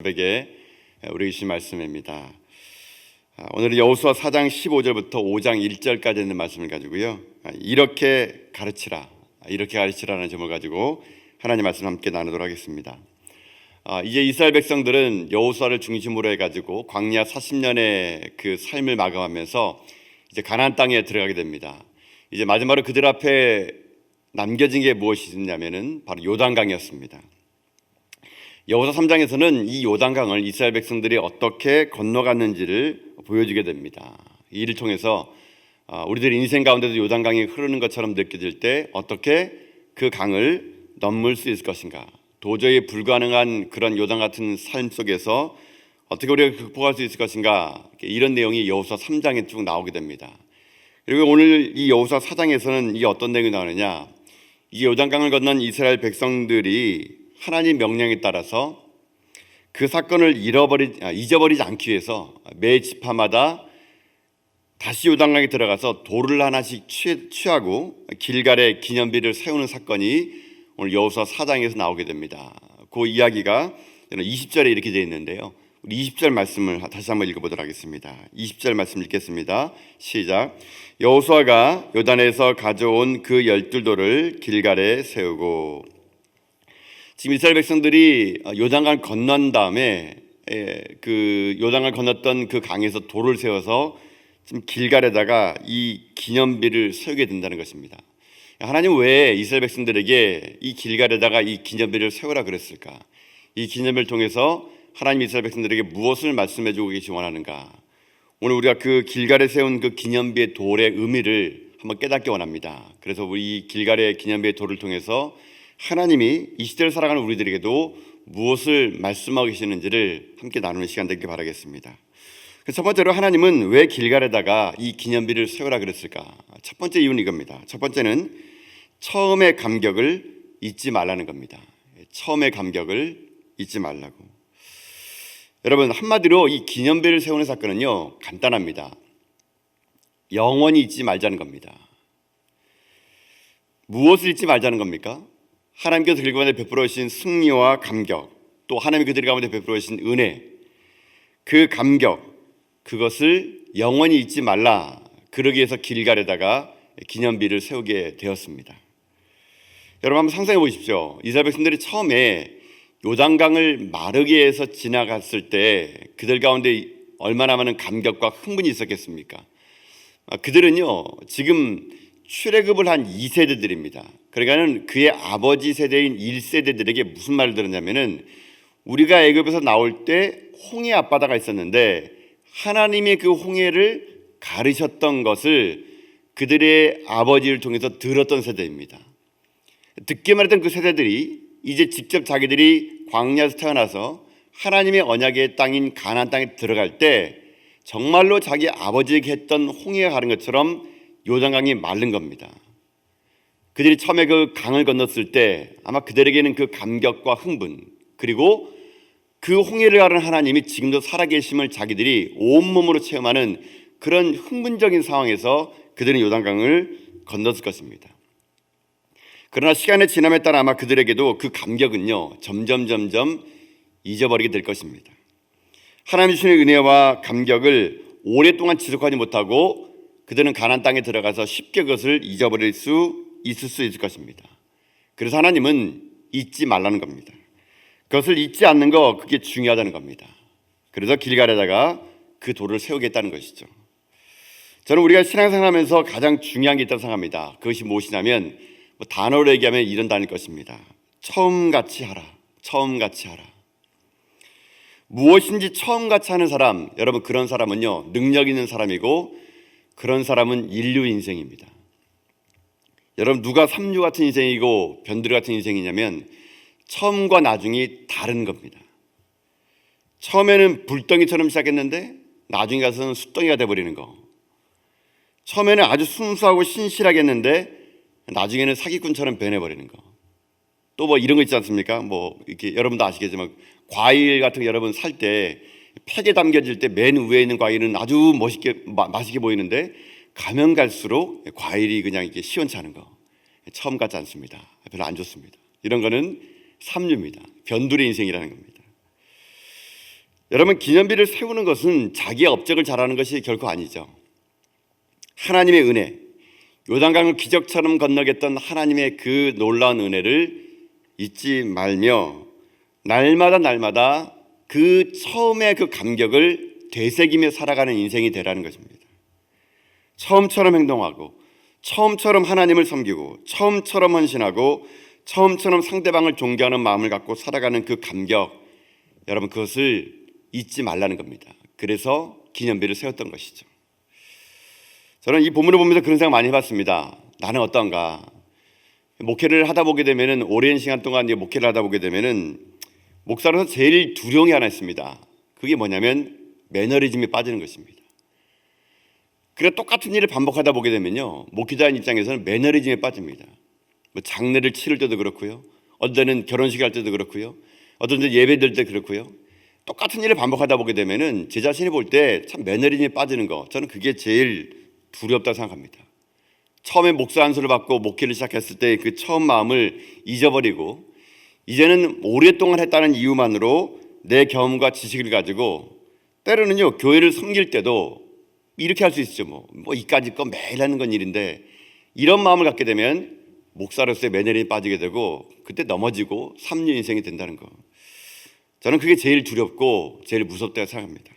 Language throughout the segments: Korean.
에게 우리 주신 말씀입니다. 오늘은 여호수아 4장 15절부터 5장 1절까지 있는 말씀을 가지고요. 이렇게 가르치라는 점을 가지고 하나님 말씀 함께 나누도록 하겠습니다. 이제 이스라엘 백성들은 여호수아를 중심으로 해가지고 광야 40년의 그 삶을 마감하면서 이제 가나안 땅에 들어가게 됩니다. 이제 마지막으로 그들 앞에 남겨진 게 무엇이 있냐면은 바로 요단강이었습니다. 여호수아 3장에서는 이 요단강을 이스라엘 백성들이 어떻게 건너갔는지를 보여주게 됩니다. 이 일을 통해서 우리들 인생 가운데도 요단강이 흐르는 것처럼 느껴질 때 어떻게 그 강을 넘을 수 있을 것인가, 도저히 불가능한 그런 요단 같은 삶 속에서 어떻게 우리가 극복할 수 있을 것인가, 이런 내용이 여호수아 3장에 쭉 나오게 됩니다. 그리고 오늘 이 여호수아 4장에서는 이게 어떤 내용이 나오느냐, 이 요단강을 건넌 이스라엘 백성들이 하나님 명령에 따라서 그 사건을 잊어버리지 않기 위해서 매 지파마다 다시 요단강에 들어가서 돌을 하나씩 취하고 길갈에 기념비를 세우는 사건이 오늘 여호수아 4장에서 나오게 됩니다. 그 이야기가 20절에 이렇게 되어 있는데요. 우리 20절 말씀을 다시 한번 읽어보도록 하겠습니다. 20절 말씀 읽겠습니다. 시작. 여호수아가 요단에서 가져온 그 12돌을 길갈에 세우고. 지금 이스라엘 백성들이 요단강을 건넌 다음에 그 요단강을 건넜던 그 강에서 돌을 세워서 지금 길갈에다가 이 기념비를 세우게 된다는 것입니다. 하나님은 왜 이스라엘 백성들에게 이 길갈에다가 이 기념비를 세우라 그랬을까? 이 기념비를 통해서 하나님 이스라엘 백성들에게 무엇을 말씀해 주고 계시 원하는가? 오늘 우리가 그 길갈에 세운 그 기념비의 돌의 의미를 한번 깨닫기 원합니다. 그래서 우리 길갈의 기념비의 돌을 통해서 하나님이 이 시대를 살아가는 우리들에게도 무엇을 말씀하고 계시는지를 함께 나누는 시간 되길 바라겠습니다. 첫 번째로 하나님은 왜 길갈에다가 이 기념비를 세우라 그랬을까? 첫 번째 이유는 이겁니다. 첫 번째는 처음의 감격을 잊지 말라는 겁니다. 처음의 감격을 잊지 말라고. 여러분, 한마디로 이 기념비를 세우는 사건은요, 간단합니다. 영원히 잊지 말자는 겁니다. 무엇을 잊지 말자는 겁니까? 하나님께서 그들 가운데 베풀어 주신 승리와 감격, 또 하나님이 그들 가운데 베풀어 주신 은혜, 그 감격, 그것을 영원히 잊지 말라. 그러기 위해서 길갈에다가 기념비를 세우게 되었습니다. 여러분 한번 상상해 보십시오. 이스라엘 백성들이 처음에 요단강을 마르게 해서 지나갔을 때 그들 가운데 얼마나 많은 감격과 흥분이 있었겠습니까? 그들은요, 지금 출애굽을 한 2세대들입니다. 그러니까는 그의 아버지 세대인 1세대들에게 무슨 말을 들었냐면은, 우리가 애굽에서 나올 때 홍해 앞바다가 있었는데 하나님의 그 홍해를 가르셨던 것을 그들의 아버지를 통해서 들었던 세대입니다. 듣게 말했던 그 세대들이 이제 직접 자기들이 광야에서 태어나서 하나님의 언약의 땅인 가나안 땅에 들어갈 때 정말로 자기 아버지에게 했던 홍해가 가른 것처럼 요단강이 마른 겁니다. 그들이 처음에 그 강을 건넜을 때 아마 그들에게는 그 감격과 흥분, 그리고 그 홍해를 가른 하나님이 지금도 살아계심을 자기들이 온몸으로 체험하는 그런 흥분적인 상황에서 그들은 요단강을 건넜을 것입니다. 그러나 시간의 지남에 따라 아마 그들에게도 그 감격은요, 점점 잊어버리게 될 것입니다. 하나님 주시는 은혜와 감격을 오랫동안 지속하지 못하고 그들은 가나안 땅에 들어가서 쉽게 그것을 잊어버릴 수 있을 것입니다. 그래서 하나님은 잊지 말라는 겁니다. 그것을 잊지 않는 거, 그게 중요하다는 겁니다. 그래서 길갈에다가 그 돌을 세우겠다는 것이죠. 저는 우리가 신앙생활하면서 가장 중요한 게 있다고 생각합니다. 그것이 무엇이냐면 단어로 얘기하면 이런 단어일 것입니다. 처음같이 하라. 처음같이 하라. 무엇인지 처음같이 하는 사람, 여러분 그런 사람은요, 능력 있는 사람이고 그런 사람은 인류 인생입니다. 여러분 누가 삼류 같은 인생이고 변두리 같은 인생이냐면 처음과 나중이 다른 겁니다. 처음에는 불덩이처럼 시작했는데 나중에 가서는 숫덩이가 돼버리는 거. 처음에는 아주 순수하고 신실하게 했는데 나중에는 사기꾼처럼 변해버리는 거. 또 뭐 이런 거 있지 않습니까? 뭐 이렇게 여러분도 아시겠지만 과일 같은 거 여러분 살 때 팩에 담겨질 때 맨 위에 있는 과일은 아주 맛있게 보이는데 가면 갈수록 과일이 그냥 이렇게 시원찮은 거. 처음 같지 않습니다. 별로 안 좋습니다. 이런 거는 삼류입니다. 변두리 인생이라는 겁니다. 여러분, 기념비를 세우는 것은 자기의 업적을 자랑하는 것이 결코 아니죠. 하나님의 은혜, 요단강을 기적처럼 건너겠던 하나님의 그 놀라운 은혜를 잊지 말며 날마다 그 처음의 그 감격을 되새기며 살아가는 인생이 되라는 것입니다. 처음처럼 행동하고, 처음처럼 하나님을 섬기고, 처음처럼 헌신하고, 처음처럼 상대방을 존경하는 마음을 갖고 살아가는 그 감격, 여러분, 그것을 잊지 말라는 겁니다. 그래서 기념비를 세웠던 것이죠. 저는 이 본문을 보면서 그런 생각 많이 해봤습니다. 나는 어떤가? 목회를 하다 보게 되면은, 오랜 시간 동안 목회를 하다 보게 되면은 목사로서 제일 두려운 게 하나 있습니다. 그게 뭐냐면 매너리즘에 빠지는 것입니다. 그래서 똑같은 일을 반복하다 보게 되면요, 목회자인 입장에서는 매너리즘에 빠집니다. 뭐 장례를 치를 때도 그렇고요, 어떤 때는 결혼식 할 때도 그렇고요, 어떤 때 예배 드릴 때 그렇고요. 똑같은 일을 반복하다 보게 되면은 제 자신이 볼 때 참 매너리즘에 빠지는 거, 저는 그게 제일 두렵다고 생각합니다. 처음에 목사 안수를 받고 목회를 시작했을 때 그 처음 마음을 잊어버리고, 이제는 오랫동안 했다는 이유만으로 내 경험과 지식을 가지고 때로는요, 교회를 섬길 때도 이렇게 할 수 있죠. 뭐 이까짓 거 매일 하는 건 일인데, 이런 마음을 갖게 되면 목사로서의 매너리즘에 빠지게 되고, 그때 넘어지고 삼류 인생이 된다는 거, 저는 그게 제일 두렵고 제일 무섭다고 생각합니다.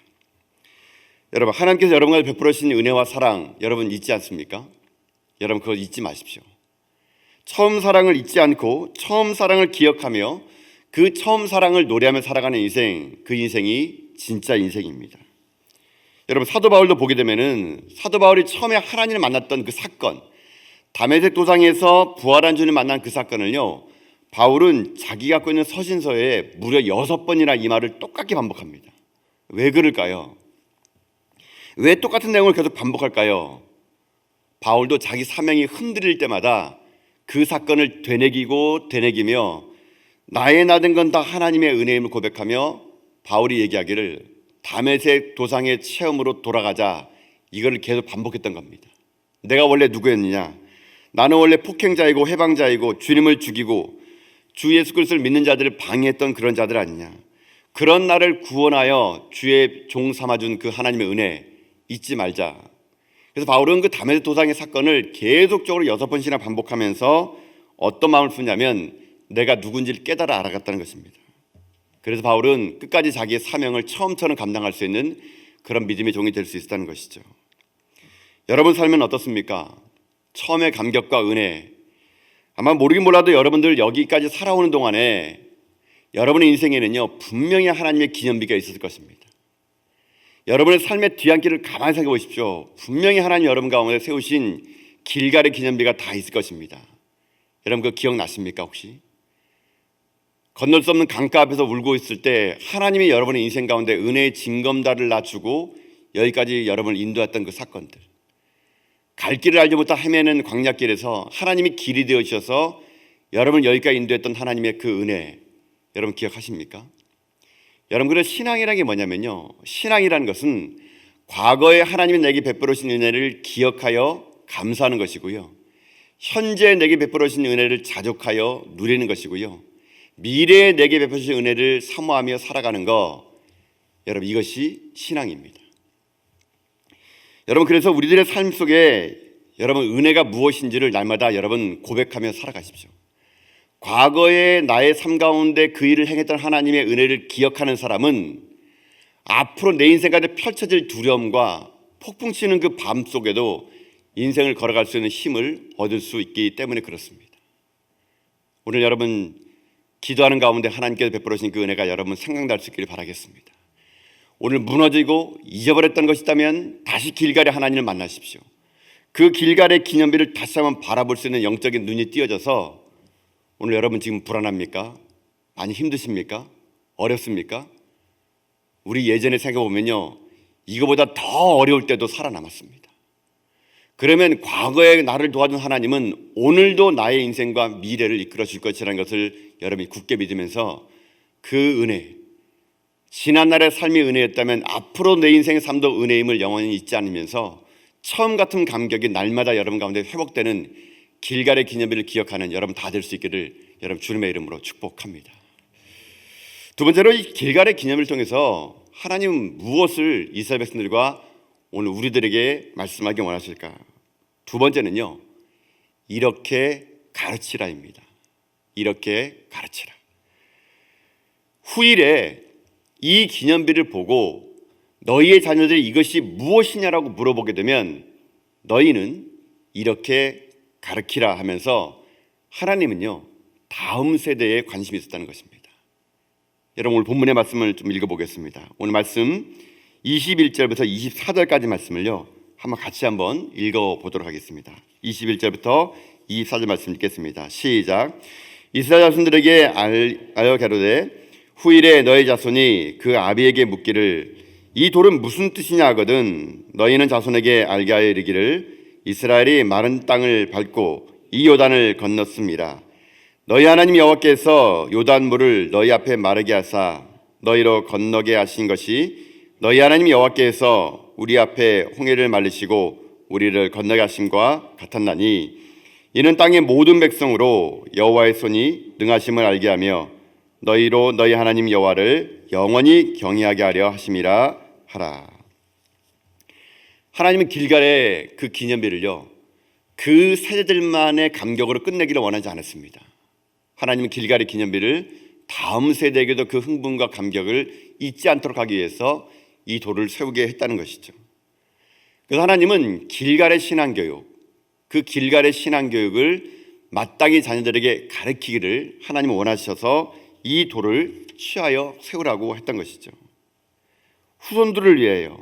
여러분, 하나님께서 여러분과 베풀어 주신 은혜와 사랑, 여러분 잊지 않습니까? 여러분, 그걸 잊지 마십시오. 처음 사랑을 잊지 않고 처음 사랑을 기억하며 그 처음 사랑을 노래하며 살아가는 인생, 그 인생이 진짜 인생입니다. 여러분, 사도 바울도 보게 되면은, 사도 바울이 처음에 하나님을 만났던 그 사건, 다메섹 도상에서 부활한 주님을 만난 그 사건을요, 바울은 자기 갖고 있는 서신서에 무려 6번이나 이 말을 똑같이 반복합니다. 왜 그럴까요? 왜 똑같은 내용을 계속 반복할까요? 바울도 자기 사명이 흔들릴 때마다 그 사건을 되뇌기며 나의 나된 건 다 하나님의 은혜임을 고백하며, 바울이 얘기하기를 다메섹 도상의 체험으로 돌아가자, 이걸 계속 반복했던 겁니다. 내가 원래 누구였느냐? 나는 원래 폭행자이고 해방자이고 주님을 죽이고 주 예수 그리스도를 믿는 자들을 방해했던 그런 자들 아니냐? 그런 나를 구원하여 주의 종 삼아준 그 하나님의 은혜 잊지 말자. 그래서 바울은 그 다메섹 도상의 사건을 계속적으로 6번씩이나 반복하면서 어떤 마음을 품냐면, 내가 누군지를 깨달아 알아갔다는 것입니다. 그래서 바울은 끝까지 자기의 사명을 처음처럼 감당할 수 있는 그런 믿음의 종이 될 수 있었다는 것이죠. 여러분 삶은 어떻습니까? 처음의 감격과 은혜, 아마 모르긴 몰라도 여러분들 여기까지 살아오는 동안에 여러분의 인생에는요, 분명히 하나님의 기념비가 있었을 것입니다. 여러분의 삶의 뒤안길을 가만히 생각해 보십시오. 분명히 하나님 여러분 가운데 세우신 길갈의 기념비가 다 있을 것입니다. 여러분, 그거 기억나십니까 혹시? 건널 수 없는 강가 앞에서 울고 있을 때 하나님이 여러분의 인생 가운데 은혜의 징검다리를 낮추고 여기까지 여러분을 인도했던 그 사건들, 갈 길을 알지 못한 헤매는 광야길에서 하나님이 길이 되어 주셔서 여러분을 여기까지 인도했던 하나님의 그 은혜, 여러분 기억하십니까? 여러분, 그래서 신앙이라는 게 뭐냐면요, 신앙이라는 것은 과거에 하나님이 내게 베풀어 주신 은혜를 기억하여 감사하는 것이고요, 현재 내게 베풀어 주신 은혜를 자족하여 누리는 것이고요, 미래에 내게 베풀어 주신 은혜를 사모하며 살아가는 것, 여러분, 이것이 신앙입니다. 여러분, 그래서 우리들의 삶 속에 여러분 은혜가 무엇인지를 날마다 여러분 고백하며 살아가십시오. 과거의 나의 삶 가운데 그 일을 행했던 하나님의 은혜를 기억하는 사람은 앞으로 내 인생 가운데 펼쳐질 두려움과 폭풍 치는 그 밤 속에도 인생을 걸어갈 수 있는 힘을 얻을 수 있기 때문에 그렇습니다. 오늘 여러분 기도하는 가운데 하나님께서 베풀어 주신 그 은혜가 여러분 생각날 수 있기를 바라겠습니다. 오늘 무너지고 잊어버렸던 것이 있다면 다시 길갈의 하나님을 만나십시오. 그 길갈의 기념비를 다시 한번 바라볼 수 있는 영적인 눈이 띄어져서, 오늘 여러분 지금 불안합니까? 많이 힘드십니까? 어렵습니까? 우리 예전에 생각해보면요, 이거보다 더 어려울 때도 살아남았습니다. 그러면 과거에 나를 도와준 하나님은 오늘도 나의 인생과 미래를 이끌어 줄 것이라는 것을 여러분이 굳게 믿으면서, 그 은혜, 지난날의 삶이 은혜였다면 앞으로 내 인생의 삶도 은혜임을 영원히 잊지 않으면서 처음 같은 감격이 날마다 여러분 가운데 회복되는 길갈의 기념일을 기억하는 여러분 다 될 수 있기를 여러분 주님의 이름으로 축복합니다. 두 번째로, 이 길갈의 기념일을 통해서 하나님은 무엇을 이스라엘 백성들과 오늘 우리들에게 말씀하기 원하실까? 두 번째는요, 이렇게 가르치라입니다. 이렇게 가르치라. 후일에 이 기념비를 보고 너희의 자녀들이 이것이 무엇이냐라고 물어보게 되면 너희는 이렇게 가르치라 하면서 하나님은요, 다음 세대에 관심이 있었다는 것입니다. 여러분, 오늘 본문의 말씀을 좀 읽어보겠습니다. 오늘 말씀 21절부터 24절까지 말씀을요, 같이 한번 읽어보도록 하겠습니다. 21절부터 24절 말씀 읽겠습니다. 시작. 이스라엘 자손들에게 알려 가로되 후일에 너희 자손이 그 아비에게 묻기를 이 돌은 무슨 뜻이냐 하거든 너희는 자손에게 알게 하여 이르기를 이스라엘이 마른 땅을 밟고 이 요단을 건넜습니다. 너희 하나님 여호와께서 요단물을 너희 앞에 마르게 하사 너희로 건너게 하신 것이 너희 하나님 여호와께서 우리 앞에 홍해를 말리시고 우리를 건너게 하심과 같았나니 이는 땅의 모든 백성으로 여호와의 손이 능하심을 알게 하며 너희로 너희 하나님 여호와를 영원히 경외하게 하려 하심이라 하라. 하나님은 길갈의 그 기념비를요, 그 세대들만의 감격으로 끝내기를 원하지 않았습니다. 하나님은 길갈의 기념비를 다음 세대에게도 그 흥분과 감격을 잊지 않도록 하기 위해서 이 돌을 세우게 했다는 것이죠. 그래서 하나님은 길갈의 신앙교육, 그 길갈의 신앙교육을 마땅히 자녀들에게 가르치기를 하나님은 원하셔서 이 돌을 취하여 세우라고 했던 것이죠. 후손들을 위하여.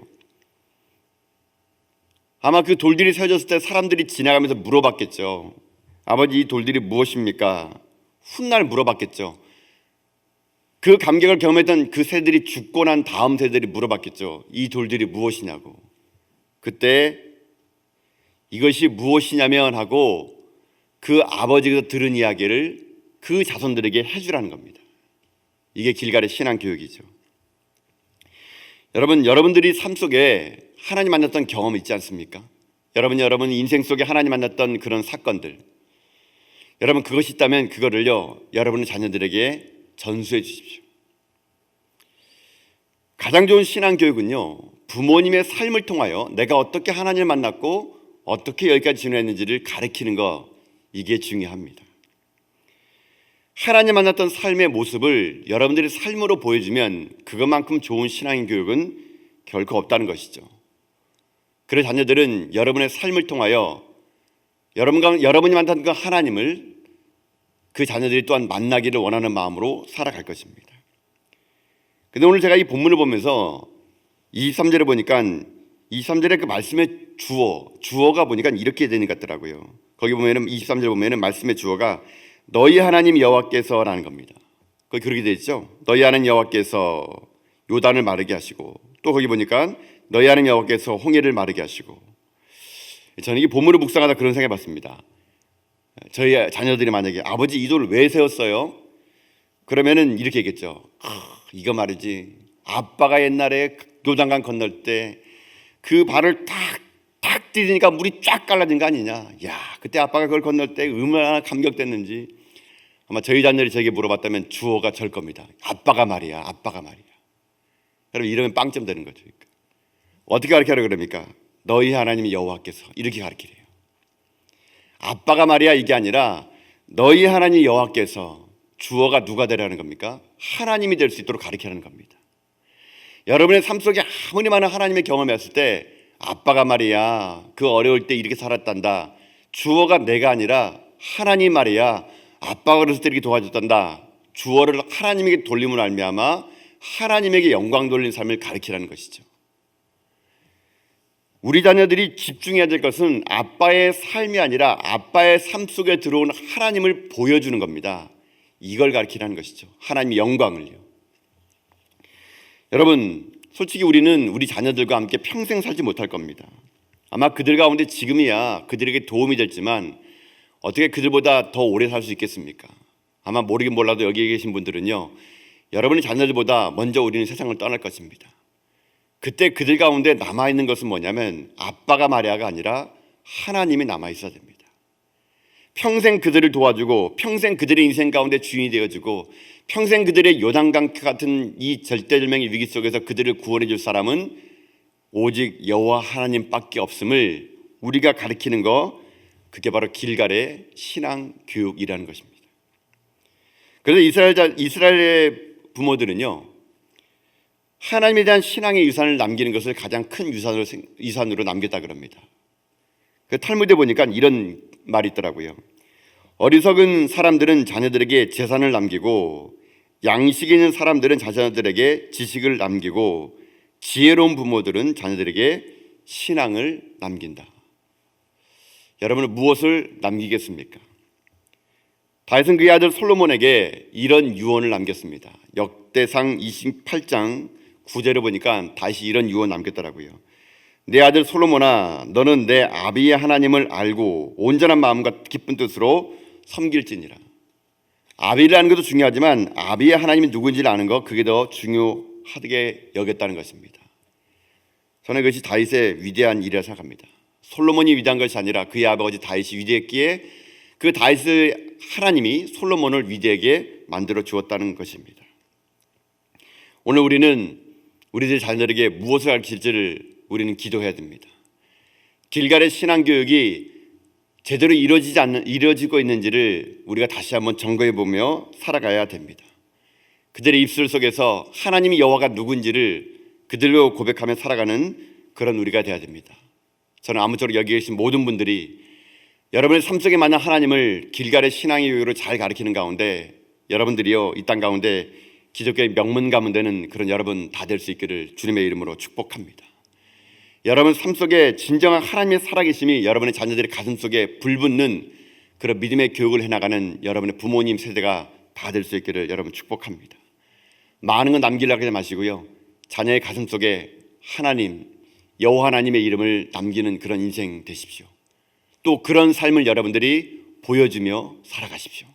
아마 그 돌들이 세워졌을 때 사람들이 지나가면서 물어봤겠죠. 아버지, 이 돌들이 무엇입니까? 훗날 물어봤겠죠. 그 감격을 경험했던 그 세대들이 죽고 난 다음 세대들이 물어봤겠죠. 이 돌들이 무엇이냐고. 그때 이것이 무엇이냐면 하고 그 아버지가 들은 이야기를 그 자손들에게 해주라는 겁니다. 이게 길갈의 신앙교육이죠. 여러분들이 삶 속에 하나님 만났던 경험 있지 않습니까? 여러분 인생 속에 하나님 만났던 그런 사건들, 여러분 그것이 있다면 그거를요, 여러분의 자녀들에게 전수해 주십시오. 가장 좋은 신앙교육은요, 부모님의 삶을 통하여 내가 어떻게 하나님을 만났고 어떻게 여기까지 지내는지를 가르치는 거, 이게 중요합니다. 하나님 만났던 삶의 모습을 여러분들이 삶으로 보여주면 그것만큼 좋은 신앙 교육은 결코 없다는 것이죠. 그래서 자녀들은 여러분의 삶을 통하여 여러분이 만난 그 하나님을 그 자녀들이 또한 만나기를 원하는 마음으로 살아갈 것입니다. 근데 오늘 제가 이 본문을 보면서 23절에 보니까 23절에 그 말씀의 주어가 보니까 이렇게 되는 것 같더라고요. 거기 보면은 23절 보면은 말씀의 주어가 너희 하나님 여호와께서라는 겁니다. 거기 그렇게 되어 있죠. 너희 하나님 여호와께서 요단을 마르게 하시고, 또 거기 보니까 너희 하나님 여호와께서 홍해를 마르게 하시고. 저는 이 본문을 묵상하다 그런 생각해 봤습니다. 저희 자녀들이 만약에 아버지 이 돌을 왜 세웠어요? 그러면은 이렇게 얘기했죠. 이거 말이지, 아빠가 옛날에 요단강 건널 때 그 발을 탁 디디니까 물이 쫙 갈라진 거 아니냐. 야, 그때 아빠가 그걸 건널 때 얼마나 감격됐는지. 아마 저희 자녀들이 저에게 물어봤다면 주어가 절 겁니다. 아빠가 말이야. 여러분, 이러면 빵점 되는 거죠. 그러니까. 어떻게 가르치라고 그럽니까? 너희 하나님 여호와께서, 이렇게 가르치래요. 아빠가 말이야 이게 아니라 너희 하나님 여호와께서, 주어가 누가 되라는 겁니까? 하나님이 될 수 있도록 가르치라는 겁니다. 여러분의 삶 속에 아무리 많은 하나님의 경험을 했을 때 아빠가 말이야 그 어려울 때 이렇게 살았단다. 주어가 내가 아니라 하나님 말이야 아빠가 어렸을 때 이렇게 도와줬단다. 주어를 하나님에게 돌림을 말미암아 하나님에게 영광 돌리는 삶을 가르치라는 것이죠. 우리 자녀들이 집중해야 될 것은 아빠의 삶이 아니라 아빠의 삶 속에 들어온 하나님을 보여주는 겁니다. 이걸 가르치라는 것이죠. 하나님의 영광을요. 여러분, 솔직히 우리는 우리 자녀들과 함께 평생 살지 못할 겁니다. 아마 그들 가운데 지금이야 그들에게 도움이 됐지만 어떻게 그들보다 더 오래 살 수 있겠습니까? 아마 모르긴 몰라도 여기 계신 분들은요, 여러분의 자녀들보다 먼저 우리는 세상을 떠날 것입니다. 그때 그들 가운데 남아있는 것은 뭐냐면 아빠가 마리아가 아니라 하나님이 남아있어야 됩니다. 평생 그들을 도와주고 평생 그들의 인생 가운데 주인이 되어주고 평생 그들의 요단강 같은 이 절대절명의 위기 속에서 그들을 구원해 줄 사람은 오직 여호와 하나님밖에 없음을 우리가 가르치는 거, 그게 바로 길갈의 신앙 교육이라는 것입니다. 그래서 이스라엘의 부모들은요, 하나님에 대한 신앙의 유산을 남기는 것을 가장 큰 유산으로 남겼다 그럽니다. 그 탈무드에 보니까 이런 말이 있더라고요. 어리석은 사람들은 자녀들에게 재산을 남기고 양식 있는 사람들은 자녀들에게 지식을 남기고 지혜로운 부모들은 자녀들에게 신앙을 남긴다. 여러분은 무엇을 남기겠습니까? 다윗은 그의 아들 솔로몬에게 이런 유언을 남겼습니다. 역대상 28장 9절을 보니까 다시 이런 유언 남겼더라고요. 내 아들 솔로몬아, 너는 내 아비의 하나님을 알고 온전한 마음과 기쁜 뜻으로 섬길지니라. 아비라는 것도 중요하지만 아비의 하나님이 누구인지를 아는 것, 그게 더 중요하게 여겼다는 것입니다. 저는 그것이 다윗의 위대한 일이라 생각합니다. 솔로몬이 위대한 것이 아니라 그의 아버지 다윗이 위대했기에 그 다윗의 하나님이 솔로몬을 위대하게 만들어 주었다는 것입니다. 오늘 우리는 우리들 자녀들에게 무엇을 가르칠지를 우리는 기도해야 됩니다. 길갈의 신앙교육이 제대로 이루어지고 있는지를 우리가 다시 한번 점검해 보며 살아가야 됩니다. 그들의 입술 속에서 하나님이 여호와가 누군지를 그들로 고백하며 살아가는 그런 우리가 되어야 됩니다. 저는 아무쪼록 여기 계신 모든 분들이 여러분의 삶 속에 만난 하나님을 길갈의 신앙의 교육으로 잘 가르치는 가운데 여러분들이요, 이 땅 가운데 기독교의 명문 가문 되는 그런 여러분 다 될 수 있기를 주님의 이름으로 축복합니다. 여러분 삶 속에 진정한 하나님의 살아계심이 여러분의 자녀들의 가슴 속에 불붙는 그런 믿음의 교육을 해나가는 여러분의 부모님 세대가 다 될 수 있기를 여러분 축복합니다. 많은 건 남기려고 하지 마시고요, 자녀의 가슴 속에 하나님, 여호와 하나님의 이름을 남기는 그런 인생 되십시오. 또 그런 삶을 여러분들이 보여주며 살아가십시오.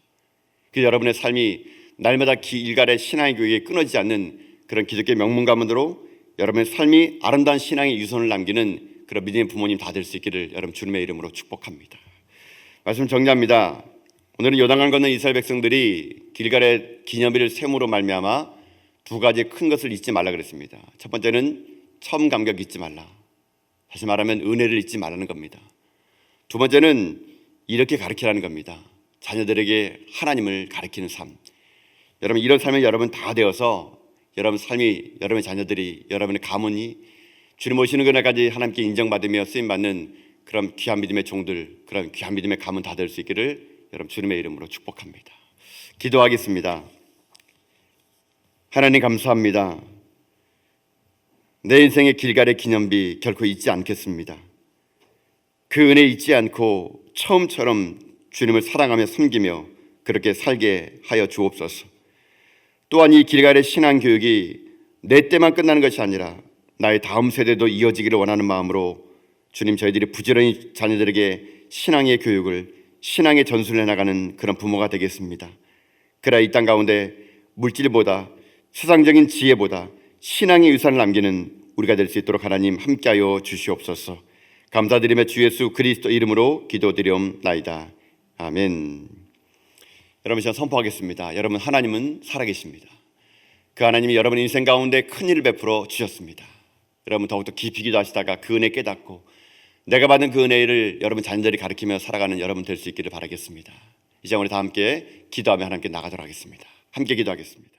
그 여러분의 삶이 날마다 길갈의 신앙의 교육에 끊어지지 않는 그런 기독교의 명문 가문으로 여러분의 삶이 아름다운 신앙의 유선을 남기는 그런 믿음의 부모님 다 될 수 있기를 여러분 주님의 이름으로 축복합니다. 말씀 정리합니다. 오늘은 요단강 건넌 이스라엘 백성들이 길갈의 기념일을 세움으로 말미암아 두 가지 큰 것을 잊지 말라 그랬습니다. 첫 번째는 처음 감격 잊지 말라. 다시 말하면 은혜를 잊지 말라는 겁니다. 두 번째는 이렇게 가르치라는 겁니다. 자녀들에게 하나님을 가르치는 삶. 여러분 이런 삶이 여러분 다 되어서 여러분 삶이, 여러분의 자녀들이, 여러분의 가문이 주님 오시는 그날까지 하나님께 인정받으며 쓰임받는 그런 귀한 믿음의 종들, 그런 귀한 믿음의 가문 다 될 수 있기를 여러분 주님의 이름으로 축복합니다. 기도하겠습니다. 하나님 감사합니다. 내 인생의 길갈의 기념비 결코 잊지 않겠습니다. 그 은혜 잊지 않고 처음처럼 주님을 사랑하며 섬기며 그렇게 살게 하여 주옵소서. 또한 이 길갈의 신앙교육이 내 때만 끝나는 것이 아니라 나의 다음 세대도 이어지기를 원하는 마음으로 주님, 저희들이 부지런히 자녀들에게 신앙의 교육을, 신앙의 전수를 해나가는 그런 부모가 되겠습니다. 그러나 이 땅 가운데 물질보다, 세상적인 지혜보다 신앙의 유산을 남기는 우리가 될 수 있도록 하나님 함께하여 주시옵소서. 감사드리며 주 예수 그리스도 이름으로 기도드리옵나이다. 아멘. 여러분, 제가 선포하겠습니다. 여러분, 하나님은 살아계십니다. 그 하나님이 여러분 인생 가운데 큰 일을 베풀어 주셨습니다. 여러분 더욱더 깊이 기도하시다가 그 은혜 깨닫고 내가 받은 그 은혜를 여러분 자녀들이 가르치며 살아가는 여러분 될 수 있기를 바라겠습니다. 이제 우리 다 함께 기도하며 하나님께 나가도록 하겠습니다. 함께 기도하겠습니다.